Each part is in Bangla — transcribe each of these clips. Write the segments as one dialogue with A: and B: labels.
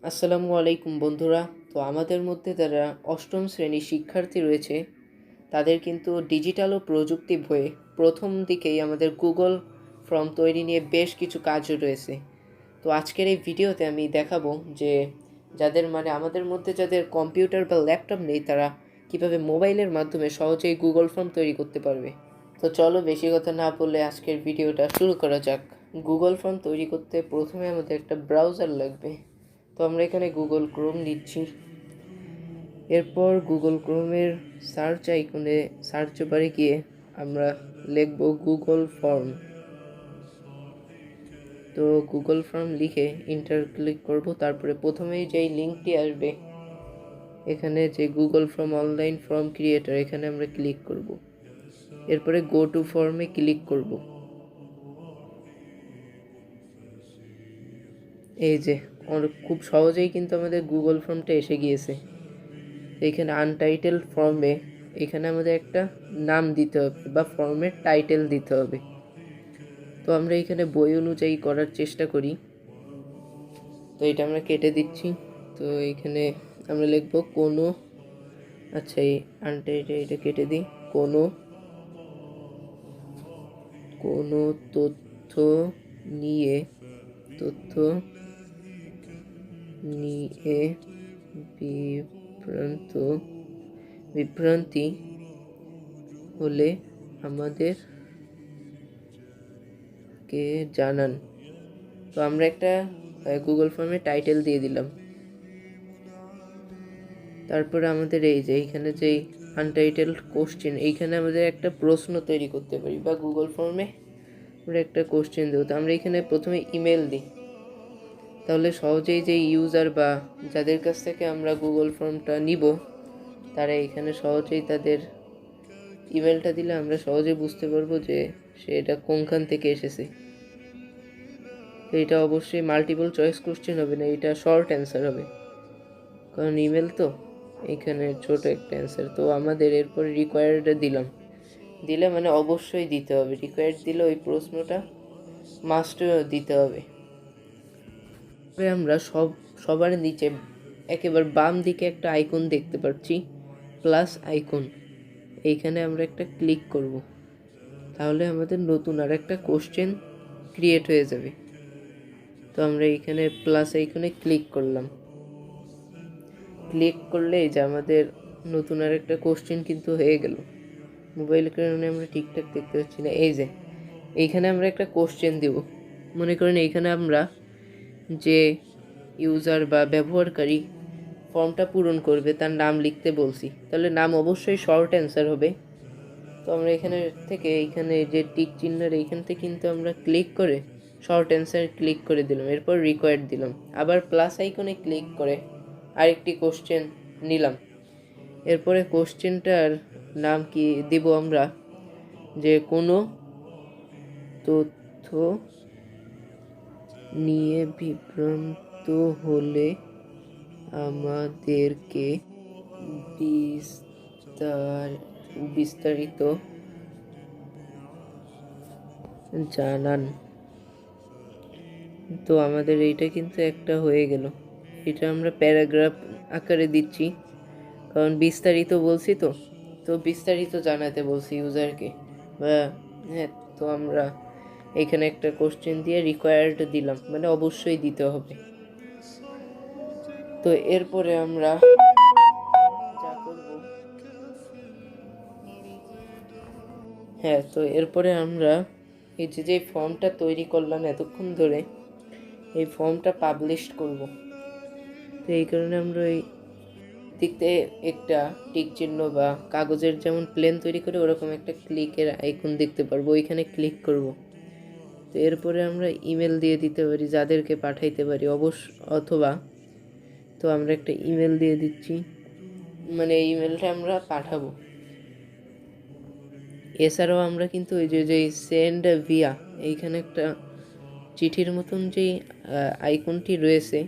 A: আসসালামু আলাইকুম বন্ধুরা। তো আমাদের মধ্যে যারা অষ্টম শ্রেণীর শিক্ষার্থী রয়েছে তাদের কিন্তু ডিজিটাল ও প্রযুক্তি বইয়ে প্রথম দিকেই আমাদের গুগল ফর্ম তৈরি নিয়ে বেশ কিছু কাজ রয়েছে। তো আজকের এই ভিডিওতে আমি দেখাবো যে যাদের আমাদের মধ্যে যাদের কম্পিউটার বা ল্যাপটপ নেই তারা কিভাবে মোবাইলের মাধ্যমে সহজেই গুগল ফর্ম তৈরি করতে পারবে। তো চলো বেশি কথা না বললে আজকের ভিডিওটা শুরু করা যাক। গুগল ফর্ম তৈরি করতে প্রথমে আমাদের একটা ব্রাউজার লাগবে। তো আমরা এখানে গুগল ক্রোম নিচ্ছি। এরপর গুগল ক্রোমের সার্চ আইকনে সার্চ বারে গিয়ে আমরা লিখব গুগল ফর্ম। তো গুগল ফর্ম লিখে ইন্টার ক্লিক করব। তারপরে প্রথমেই যেই লিঙ্কটি আসবে এখানে যে Google form online form creator এখানে আমরা ক্লিক করব। এরপরে গো টু ফর্মে ক্লিক করব। এই যে খুব সহজেই কিন্তু আমাদের গুগল ফর্মটা এসে গিয়েছে। এইখানে আনটাইটেল ফর্মে এখানে আমাদের একটা নাম দিতে হবে বা ফর্মের টাইটেল দিতে হবে। তো আমরা এখানে বই অনুযায়ী করার চেষ্টা করি। তো এটা আমরা কেটে দিচ্ছি। তো এখানে আমরা লিখব কোনো, আচ্ছা এই আনটাইটেল এটা কেটে দিই। কোনো কোনো তথ্য নিয়ে তথ্য নিয়ে বিভ্রান্তি হলে আমাদেরকে জানান। তো আমরা একটা গুগল ফর্মে টাইটেল দিয়ে দিলাম। তারপরে আমাদের এই যে এইখানে যে আনটাইটেলড কোশ্চেন এইখানে আমাদের একটা প্রশ্ন তৈরি করতে পারি বা গুগল ফর্মে আমরা একটা কোশ্চেন দেবো। তো আমরা এখানে প্রথমে ইমেল দিই, তাহলে সহজেই যে ইউজার বা যাদের কাছ থেকে আমরা গুগল ফর্মটা নিব তারা এখানে সহজেই তাদের ইমেলটা দিলে আমরা সহজে বুঝতে পারবো যে সে এটা কোনখান থেকে এসেছে। তো এটা অবশ্যই মাল্টিপল চয়েস কোশ্চেন হবে না, এটা শর্ট অ্যান্সার হবে, কারণ ইমেল তো এখানে ছোট একটা অ্যান্সার। তো আমাদের এরপর রিকোয়ার্ড দিলে অবশ্যই দিতে হবে। রিকোয়ার্ড দিলে ওই প্রশ্নটা মাস্ট দিতে হবে। আমরা সবার নিচে একেবারে বাম দিকে একটা আইকন দেখতে পাচ্ছি, প্লাস আইকন। এইখানে আমরা একটা ক্লিক করব, তাহলে আমাদের নতুন আর একটা কোশ্চেন ক্রিয়েট হয়ে যাবে। তো আমরা এইখানে প্লাস আইকনে ক্লিক করলাম। ক্লিক করলে যে আমাদের নতুন আর একটা কোশ্চেন কিন্তু হয়ে গেল। মোবাইলের কারণে আমরা ঠিকঠাক দেখতে পাচ্ছি না। এই যে এইখানে আমরা একটা কোশ্চেন দেব। মনে করেন এইখানে আমরা যে ইউজার বা ব্যবহারকারী ফর্মটা পূরণ করবে তার নাম লিখতে বলছি, তাহলে নাম অবশ্যই শর্ট অ্যান্সার হবে। তো আমরা এখানে থেকে এইখানে যে টিক চিহ্নের এইখান থেকে কিন্তু আমরা ক্লিক করে শর্ট অ্যান্সার ক্লিক করে দিলাম। এরপর রিকোয়ার্ড দিলাম, আবার প্লাস আইকনে ক্লিক করে আরেকটি কোশ্চেন নিলাম। এরপরে কোশ্চেনটার নাম কি দিব আমরা, যে কোনো তথ্য নিয়ে বিভ্রান্ত হলে আমাদেরকে বিস্তারিত জানান। তো আমাদের এইটা কিন্তু একটা হয়ে গেল। এটা আমরা প্যারাগ্রাফ আকারে দিচ্ছি, কারণ বিস্তারিত বলছি। তো বিস্তারিত জানাতে বলছি ইউজারকে বা হ্যাঁ। তো আমরা এখানে একটা কোশ্চেন দিয়ে রিকোয়ার্ড দিলাম, অবশ্যই দিতে হবে। তো এরপরে আমরা যা করব, হ্যাঁ, তো এরপরে আমরা এই যে ফর্মটা তৈরি করলাম এতক্ষণ ধরে, এই ফর্মটা পাবলিশ করব। তো এই কারণে আমরা এই দিকতে একটা টিক চিহ্ন বা কাগজের যেমন প্লেন তৈরি করে ওরকম একটা ক্লিকের আইকন দেখতে পারবো, ওইখানে ক্লিক করব। তো এরপরে আমরা ইমেল দিয়ে দিতে পারি যাদেরকে পাঠাইতে পারি অথবা তো আমরা একটা ইমেল দিয়ে দিচ্ছি, এই ইমেলটা আমরা পাঠাবো। এছাড়াও আমরা কিন্তু ওই যে সেন্ড ভিয়া এইখানে একটা চিঠির মতন যেই আইকনটি রয়েছে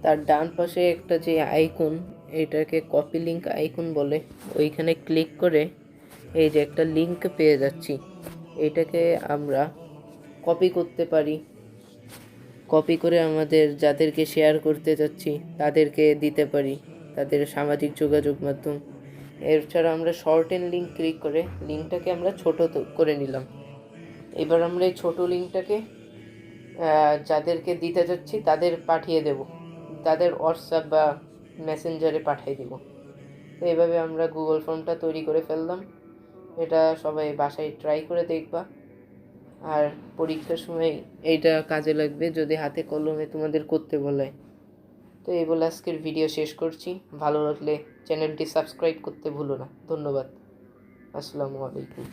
A: তার ডান পাশে একটা যে আইকন, এটাকে কপি লিঙ্ক আইকন বলে, ওইখানে ক্লিক করে এই যে একটা লিঙ্ক পেয়ে যাচ্ছি, এইটাকে আমরা কপি করতে পারি কপি করে আমাদের যাদেরকে শেয়ার করতে চাচ্ছি তাদেরকে দিতে পারি, তাদের সামাজিক যোগাযোগ মাধ্যম। এছাড়া আমরা শর্ট এন্ড লিঙ্ক ক্লিক করে লিঙ্কটাকে আমরা ছোট করে নিলাম। এবার আমরা এই ছোট লিঙ্কটাকে যাদেরকে দিতে যাচ্ছি তাদের পাঠিয়ে দেব, তাদের হোয়াটসঅ্যাপ বা মেসেঞ্জারে পাঠিয়ে দেব। তো এইভাবে আমরা গুগল ফর্মটা তৈরি করে ফেললাম। এটা সবাই বাসায় ট্রাই করে দেখবা, আর পরীক্ষার সময় এইটা কাজে লাগবে যদি হাতে কলমে তোমাদের করতে বলে। তো এই বলে আজকের ভিডিও শেষ করছি। ভালো লাগলে চ্যানেলটি সাবস্ক্রাইব করতে ভুলো না। ধন্যবাদ। আসসালামু আলাইকুম।